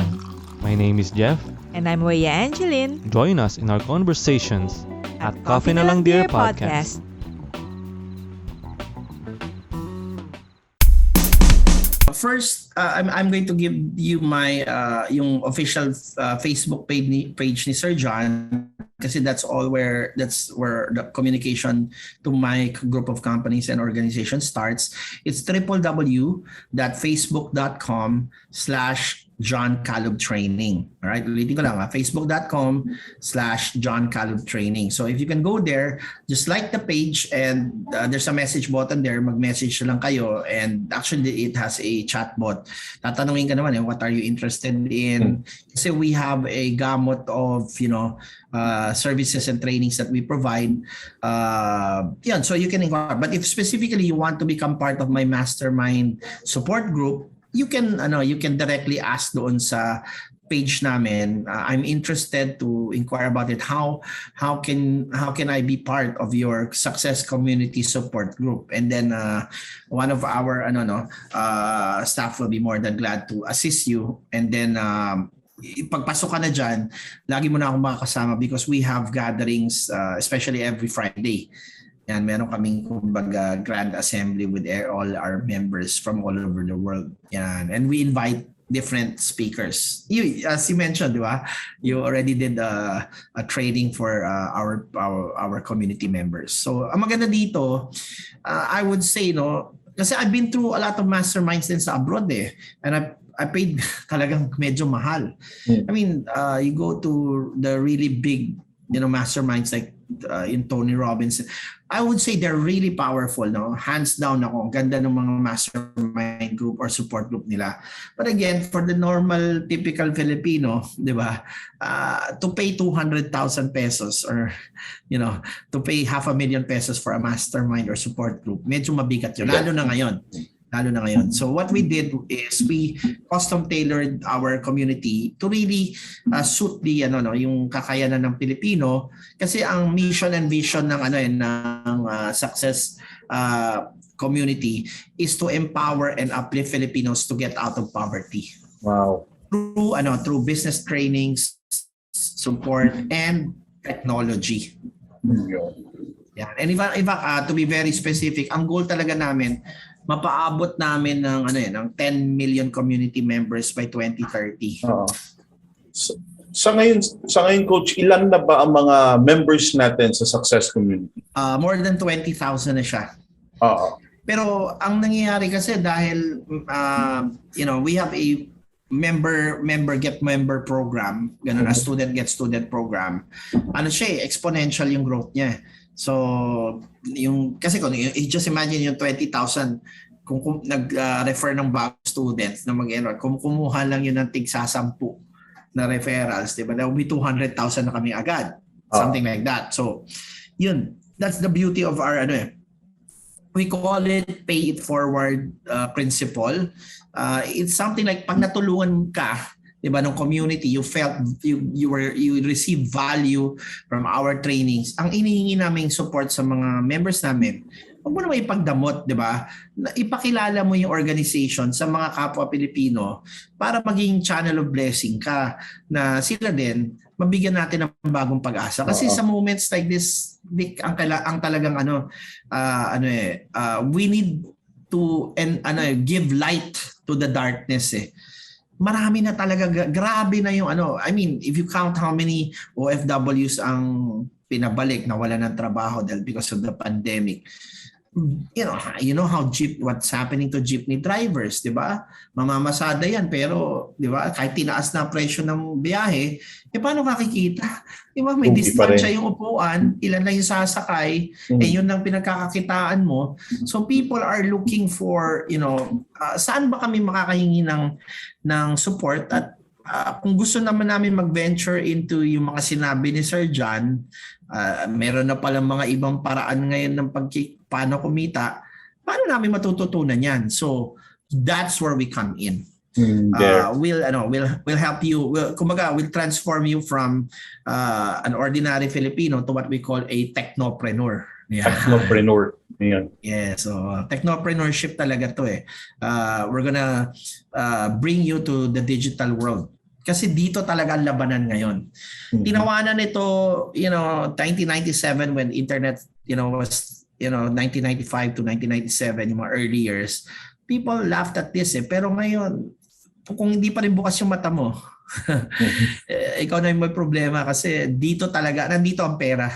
My name is Jeff. And I'm Weya Angeline. Join us in our conversations at Coffee na Lang Dear Podcast. First, I'm going to give you my yung official Facebook page ni Sir John, kasi that's where the communication to my group of companies and organizations starts. It's www.facebook.com/John Calub Training. All right, ulitin ko lang, facebook.com/John Calub Training. So if you can go there, just like the page, and there's a message button there, mag-message lang kayo, and actually it has a chat bot. Tatanungin ka naman, what are you interested in? Kasi we have a gamut of, services and trainings that we provide. Yan, so you can inquire. But if specifically you want to become part of my mastermind support group, you can directly ask doon sa page namin. I'm interested to inquire about it. How can I be part of your success community support group? And then one of our staff will be more than glad to assist you. And then pagpasok ka na dyan, lagi mo na akong makakasama because we have gatherings, especially every Friday. Yan, meron kaming kumbaga grand assembly with all our members from all over the world. Yan, and we invite different speakers. As you mentioned, di ba? You already did a training for our community members. So, ang maganda dito, I would say, kasi I've been through a lot of masterminds din sa abroad and I paid talagang medyo mahal. I mean, you go to the really big, masterminds like in Tony Robbins. I would say they're really powerful, Hands down ako. Ang ganda ng mga mastermind group or support group nila. But again, for the normal, typical Filipino, di ba? To pay 200,000 pesos or, to pay 500,000 pesos for a mastermind or support group, medyo mabigat yun. Lalo na ngayon. So what we did is we custom tailored our community to really suit the yung kakayanan ng Pilipino, kasi ang mission and vision ng success community is to empower and uplift Filipinos to get out of poverty. Wow. Through business trainings, support, and technology. Yeah. And if to be very specific, ang goal talaga namin, mapaabot namin ng 10 million community members by 2030. Sa ngayon coach, ilan na ba ang mga members natin sa success community? More than 20,000 na siya. Pero ang nangyayari kasi dahil we have a member get member program, ganun, a student get student program. Exponential yung growth niya. So, kasi kung just imagine yung 20,000, kung nag-refer ng bagong students na mag-enroll, kung kumuha lang yun ng tig-10 na referrals, diba? That would be 200,000 na kami agad. Something like that. So, yun. That's the beauty of our, we call it pay it forward principle. It's something like pag natulungan ka, diba, ng community, you felt you received value from our trainings. Ang inihingi naming support sa mga members namin, huwag mo naman ipagdamot, diba? Ipakilala mo yung organization sa mga kapwa Pilipino para maging channel of blessing ka, na sila din mabigyan natin ng bagong pag-asa. Kasi sa moments like this, ang talagang we need to give light to the darkness. Marami na talaga, grabe na yung I mean, if you count how many OFWs ang pinabalik na wala ng trabaho dahil because of the pandemic. You know what's happening to jeepney drivers, 'di ba? Mamamasada 'yan, pero 'di ba, kahit tinaas na presyo ng biyahe, paano makikita? 'Di ba, may distansya yung upuan, ilan lang yung sasakay, yun lang pinagkakakitaan mo. So people are looking for, saan ba kami makakahingi ng support, at kung gusto naman namin mag-venture into yung mga sinabi ni Sir John, meron na palang mga ibang paraan ngayon ng paano kumita, paano namin matututunan yan? So that's where we come in. We'll help you. We'll transform you from an ordinary Filipino to what we call a technopreneur. Yeah. Technopreneur. Yeah, so technopreneurship talaga to we're gonna bring you to the digital world. Kasi dito talaga ang labanan ngayon. Tinawanan ito, 1997 when internet, was, 1995 to 1997, yung mga early years. people laughed at this pero ngayon, kung hindi pa rin bukas yung mata mo, ikaw na yung may problema kasi nandito ang pera.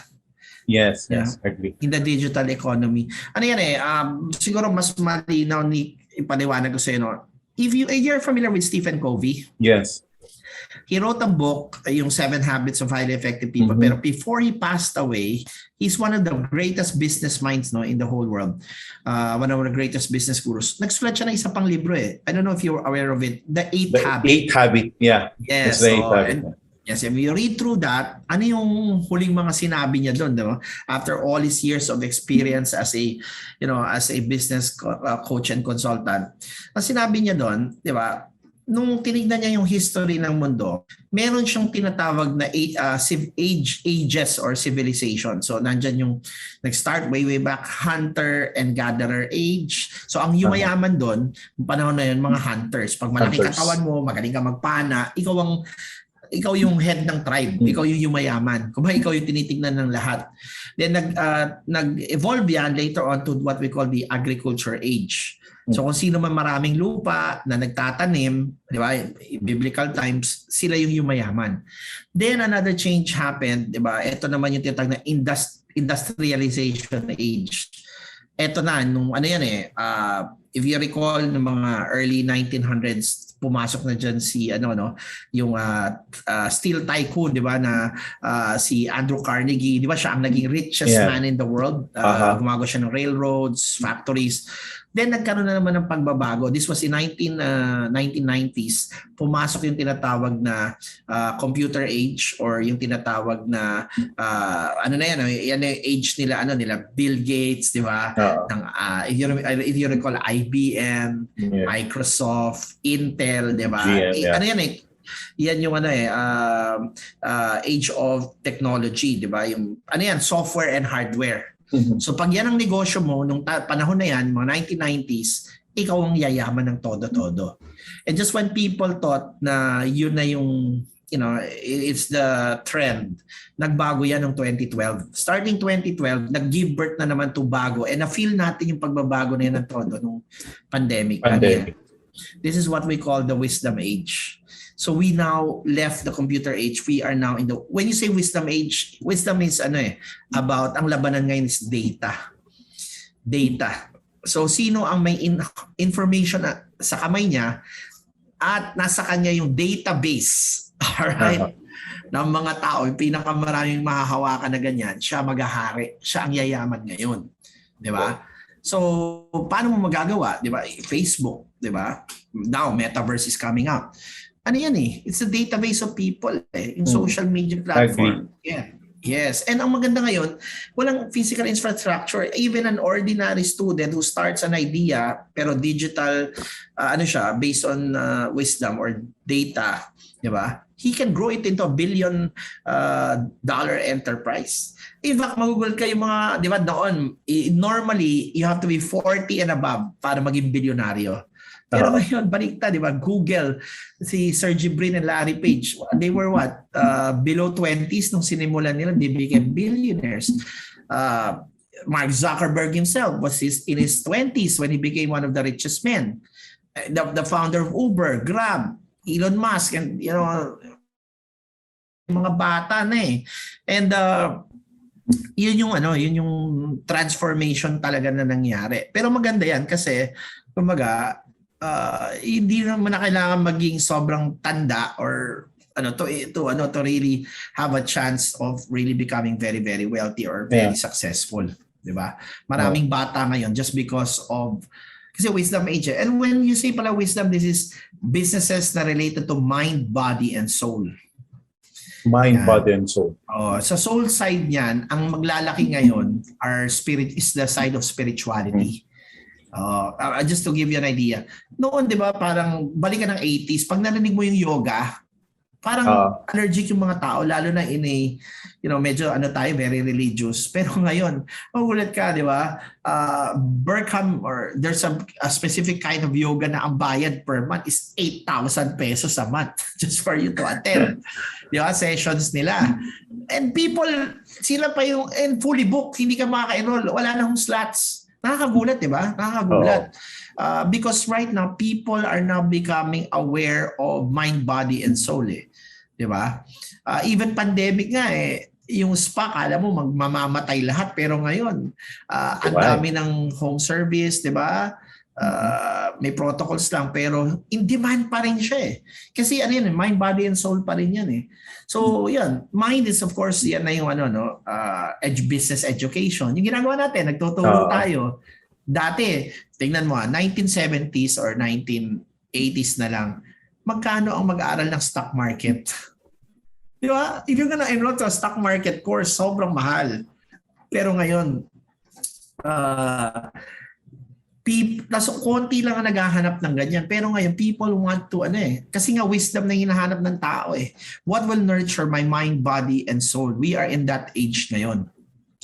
Yes, Yeah. agree. In the digital economy. Ano yan siguro mas malinaw ipaliwanag ko sa no? If you're familiar with Stephen Covey, Yes. he wrote a book, yung 7 Habits of Highly Effective People. Pero before he passed away, he's one of the greatest business minds in the whole world. One of the greatest business gurus. Nagsulat siya ng isa pang libro I don't know if you're aware of it. The 8 Habits. 8 Habit, yeah. Yes. The 8 Habit. Yes, if you read through that, ano yung huling mga sinabi niya doon, diba? After all his years of experience as a business coach and consultant. Ang sinabi niya doon, diba? Nung tinignan niya yung history ng mundo, meron siyang tinatawag na ages or civilization. So nandyan yung nag-start way back hunter and gatherer age. So ang yumayaman doon, panahon na yun, mga hunters. Pag malaki katawan mo, magaling ka magpana, ikaw yung head ng tribe, ikaw yung yumayaman. Kung ba ikaw yung tinitingnan ng lahat. Then nag-evolve yan later on to what we call the agriculture age. So kung sino man maraming lupa na nagtatanim, di ba, biblical times, sila yung yumayaman. Then another change happened, di ba? Ito naman yung tinatawag na industrialization age. Ito na, nung ano yan if you recall, ng mga early 1900s, pumasok na dyan si yung steel tycoon, di ba, na si Andrew Carnegie, di ba, siya ang naging richest man in the world. Gumagawa siya ng railroads, factories. Then nagkaroon na naman ng pagbabago. This was in 1990s. Pumasok yung tinatawag na computer age or yung tinatawag na yan age nila Bill Gates, di ba? If you recall IBM, Microsoft, Intel, di ba? Yan yung age of technology, di ba? Yung software and hardware. So pag yan ang negosyo mo nung panahon na yan, mga 1990s, ikaw ang yayaman ng todo-todo. And just when people thought na yun na yung, it's the trend, nagbago yan ng 2012. Starting 2012, nag-give birth na naman to bago and na-feel natin yung pagbabago na yan ng todo nung pandemic. This is what we call the wisdom age. So we now left the computer age. We are now in when you say wisdom age, wisdom is about, ang labanan ngayon is data. So sino ang may information sa kamay niya at nasa kanya yung database, alright, ng mga tao, yung pinakamaraming mahahawakan na ganyan, siya maghahari, siya ang yayaman ngayon. Di ba? So paano mo magagawa? Di ba? Facebook, di ba? Now, metaverse is coming up. Ano yan it's a database of people yung social media platform. Yeah. Yes. And ang maganda ngayon, walang physical infrastructure. Even an ordinary student who starts an idea pero digital siya based on wisdom or data, di ba? He can grow it into $1 billion enterprise. In fact, mag-google kayo mga, di ba, doon, normally you have to be 40 and above para maging bilyonaryo. Pero ngayon, baliktad, di ba? Google, si Sergey Brin and Larry Page, they were what? Below 20s nung sinimulan nila, they became billionaires. Mark Zuckerberg himself was in his 20s when he became one of the richest men. The founder of Uber, Grab, Elon Musk, and mga bata na And yun yung transformation talaga na nangyari. Pero maganda yan kasi kumbaga hindi naman na kailangan maging sobrang tanda or to really have a chance of really becoming very, very wealthy or very successful, di ba? Maraming bata ngayon just because of kasi wisdom age. And when you say pala wisdom, this is businesses na related to mind, body, and soul. Mind, body, and soul. Sa soul side niyan, ang maglalaki ngayon is the side of spirituality. Just to give you an idea. Noon, di ba, parang balikan ng 80s, pag narinig mo yung yoga, parang allergic yung mga tao, lalo na medyo tayo, very religious. Pero ngayon, magulat ka, di ba? Berkham, or there's a specific kind of yoga na ang bayad per month is 8,000 pesos a month just for you to attend. Di ba? Sessions nila. And people, sila pa and fully booked, hindi ka makaka-enroll. Wala na hong slots. Nakakagulat, di ba? Nakakagulat. Because right now, people are now becoming aware of mind, body, and soul. Di ba? Even pandemic nga yung spa, alam mo, mamamatay lahat. Pero ngayon, ang dami ng home service, di ba? May protocols lang pero in demand pa rin siya Kasi ano yan, mind, body, and soul pa rin yan So yan, mind is of course yan na yung business education. Yung ginagawa natin, nagtuturo tayo. Dati, tingnan mo 1970s or 1980s na lang, magkano ang mag-aaral ng stock market? Di ba? If you're gonna enroll to a stock market course, sobrang mahal. Pero ngayon, konti lang ang naghahanap ng ganyan. Pero ngayon, people want to, kasi nga wisdom na hinahanap ng tao What will nurture my mind, body, and soul? We are in that age ngayon.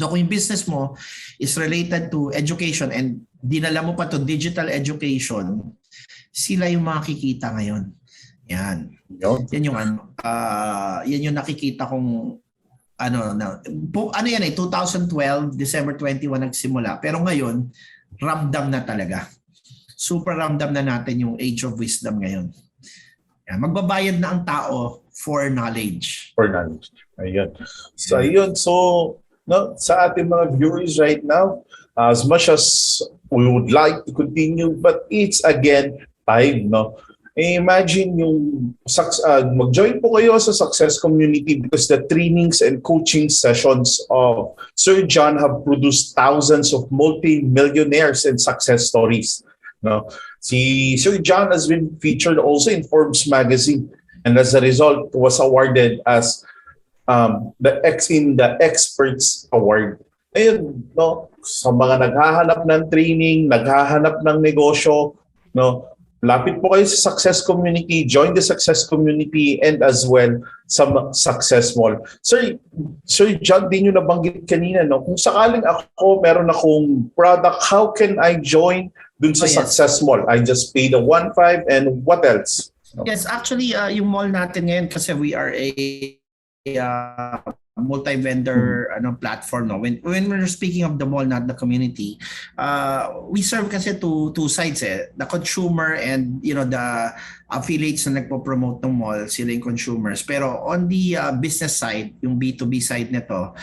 So kung yung business mo is related to education and dinala mo pa to digital education, sila yung makikita ngayon. Yan. Yan yung yan yung nakikita kong 2012, December 21 nagsimula. Pero ngayon, ramdam na talaga. Super ramdam na natin yung age of wisdom ngayon. Yan. Magbabayad na ang tao for knowledge. For knowledge. Ayun. So, ayun. So, sa ating mga viewers right now, as much as we would like to continue, but it's again time, Imagine yung mag-join po kayo sa Success Community because the trainings and coaching sessions of Sir John have produced thousands of multi-millionaires and success stories. Si Sir John has been featured also in Forbes magazine and as a result was awarded as the Experts Award. Ayun, sa mga naghahanap ng training, naghahanap ng negosyo, lapit po kayo sa Success Community, join the Success Community and as well sa Success Mall. Sir John, di nyo nabanggit kanina, kung sakaling meron akong product, how can I join dun sa Success Mall? I just pay the 1.5 and what else? Yes, actually, yung mall natin ngayon kasi we are a multi-vendor platform. When we're speaking of the mall, not the community, we serve kasi two sides the consumer and the affiliates na nagpo-promote ng mall, sila yung consumers. Pero on the business side, yung B2B side nito,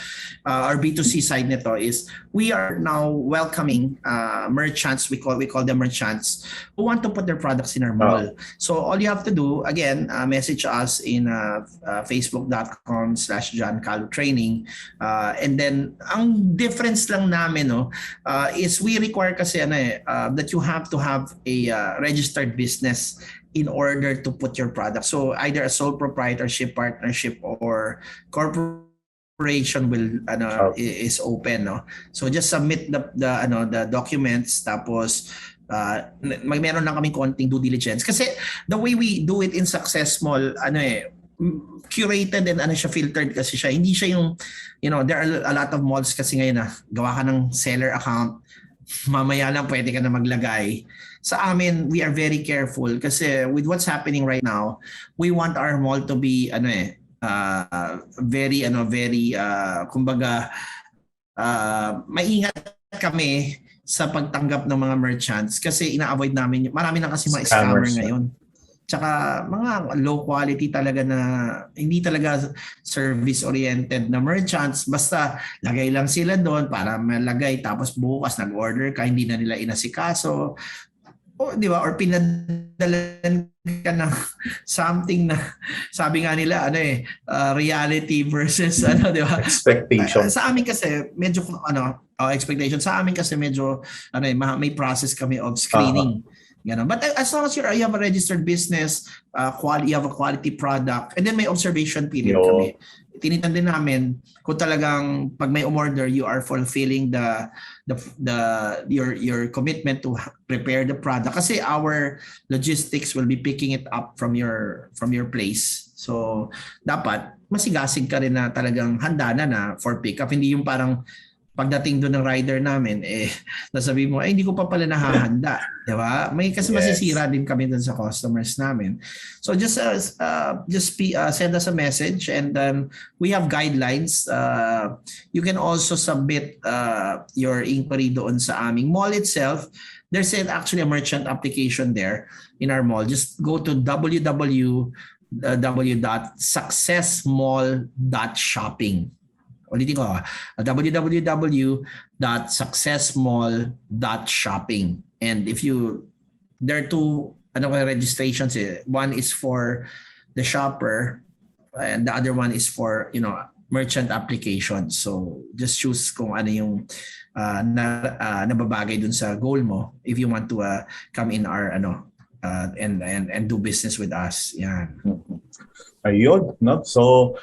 or B2C side nito is we are now welcoming merchants, we call them merchants, who want to put their products in our mall. So all you have to do, again, message us in facebook.com/John Calub Training. And then, ang difference lang namin is we require kasi that you have to have a registered business in order to put your product. So either a sole proprietorship, partnership, or corporation will is open. So just submit the documents, tapos meron lang kami konting due diligence. Kasi the way we do it in Success Mall, curated and siya, filtered kasi siya. Hindi siya yung, there are a lot of malls kasi ngayon gawa ka ng seller account, mamaya lang pwede ka na maglagay. Sa amin, we are very careful kasi with what's happening right now, we want our mall to be very kumbaga maingat kami sa pagtanggap ng mga merchants kasi ina-avoid namin, marami na kasi mga scammer ngayon. Tsaka mga low quality talaga na hindi talaga service oriented na merchants, basta lagay lang sila doon para malagay tapos bukas nag-order ka, hindi na nila inasikaso. Di ba? Or pinadalan ka ng something na sabi nga nila reality versus di ba? Expectation. Sa amin kasi medyo expectation. Sa amin kasi medyo may process kami of screening. But as long as you have a registered business, you have a quality product, and then may observation period kami. Tinitan din namin kung talagang pag may umorder, you are fulfilling your commitment to prepare the product. Kasi our logistics will be picking it up from your place. So dapat masigasig ka rin na talagang handa na for pick up. Hindi yung parang pagdating doon ng rider namin, nasabi mo, hindi ko pa pala nahahanda. Di ba? Kasi masisira din kami doon sa customers namin. So just send us a message, and then we have guidelines. You can also submit your inquiry doon sa aming mall itself. There's actually a merchant application there in our mall. Just go to www.successmall.shopping. Ulitin ko, www.successmall.shopping. And there are two registrations. One is for the shopper, and the other one is for merchant application. So just choose kung ano yung nababagay dun sa goal mo if you want to come in our and do business with us. Yan. Ayun, no? So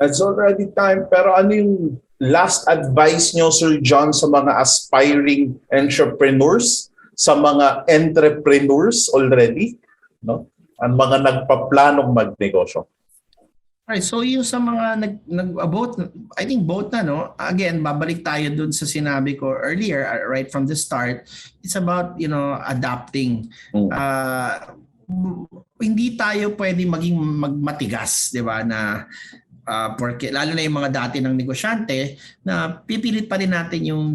it's already time, pero ano yung last advice nyo, Sir John, sa mga aspiring entrepreneurs, sa mga entrepreneurs already, no? Ang mga nagpaplanong magnegosyo? Right, so yung sa mga I think both na, no? Again, babalik tayo dun sa sinabi ko earlier, right from the start. It's about, adapting. Hindi tayo pwede maging magmatigas, di ba, na porque lalo na yung mga dati ng negosyante na pipilit pa rin natin yung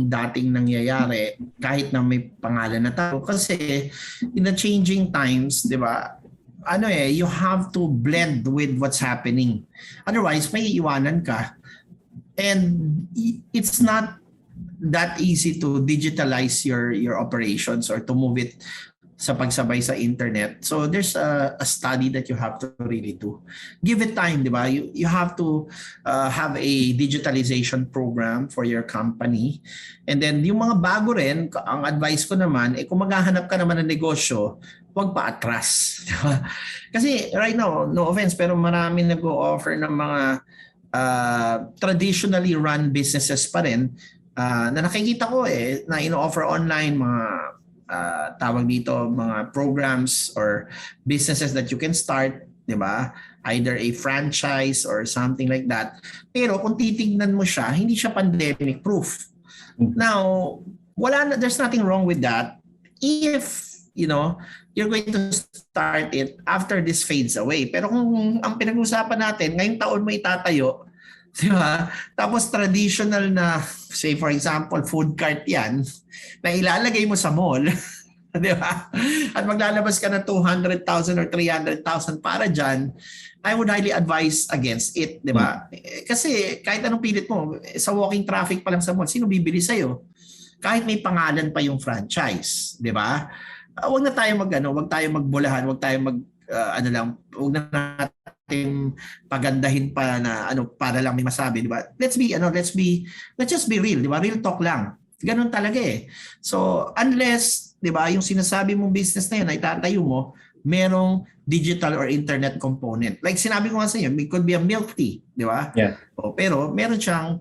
dating nangyayari kahit na may pangalan na tao, kasi in the changing times, 'di ba? You have to blend with what's happening. Otherwise, may iiwanan ka. And it's not that easy to digitalize your operations or to move it sa pagsabay sa internet. So there's a study that you have to really do. Give it time, di ba? You have to have a digitalization program for your company. And then yung mga bago rin, ang advice ko naman, kung maghahanap ka naman ng negosyo, huwag pa atras. Di ba? Kasi right now, no offense, pero marami nag-o-offer ng mga traditionally run businesses pa rin na nakikita ko na ino-offer online mga tawag dito, mga programs or businesses that you can start, di ba? Either a franchise or something like that. Pero kung titignan mo siya, hindi siya pandemic proof. Now, there's nothing wrong with that if, you're going to start it after this fades away. Pero kung ang pinag-usapan natin, ngayong taon mo itatayo, di ba? Tapos traditional na, say for example, food cart yan, na ilalagay mo sa mall, di ba? At maglalabas ka ng 200,000 or 300,000 para dyan, I would highly advise against it, di ba? Kasi kahit anong pilit mo, sa walking traffic pa lang sa mall, sino bibili sa'yo? Kahit may pangalan pa yung franchise, di ba? Huwag na tayo wag tayo magbulahan, wag tayo wag na natin pagandahin pa na para lang may masabi, di ba? Let's just be real, di ba? Real talk lang. Ganun talaga So unless, di ba, yung sinasabi mong business na yun, ay tatayo mo, merong digital or internet component. Like sinabi ko nga sa inyo, it could be a milk tea, di ba? Yeah. Pero meron siyang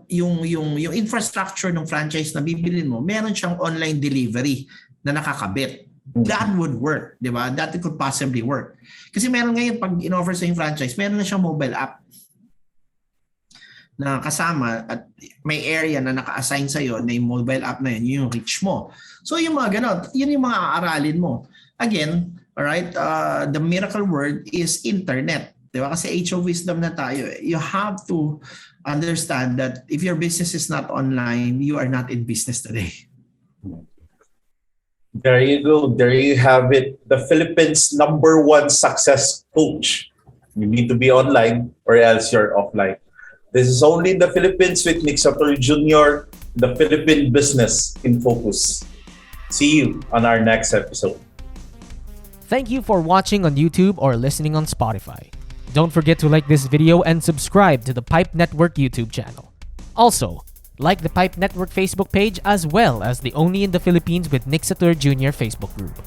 yung infrastructure ng franchise na bibilin mo, meron siyang online delivery na nakakabit. That would work, di ba? That could possibly work. Kasi meron ngayon, pag in-offer sa yung franchise, meron na siyang mobile app na kasama at may area na naka-assign sa'yo na yung mobile app na yun yung reach mo. So yung mga ganon, yun yung mga aaralin mo. Again, alright, the miracle word is internet. Di ba? Kasi age of wisdom na tayo. You have to understand that if your business is not online, you are not in business today. There you go. There you have it. The Philippines' #1 success coach. You need to be online or else you're offline. This is only the Philippines with Nick Sator Jr., the Philippine business in focus. See you on our next episode. Thank you for watching on YouTube or listening on Spotify. Don't forget to like this video and subscribe to the Pipe Network YouTube channel. Also, like the Pipe Network Facebook page as well as the Only in the Philippines with Nick Sator Jr. Facebook group.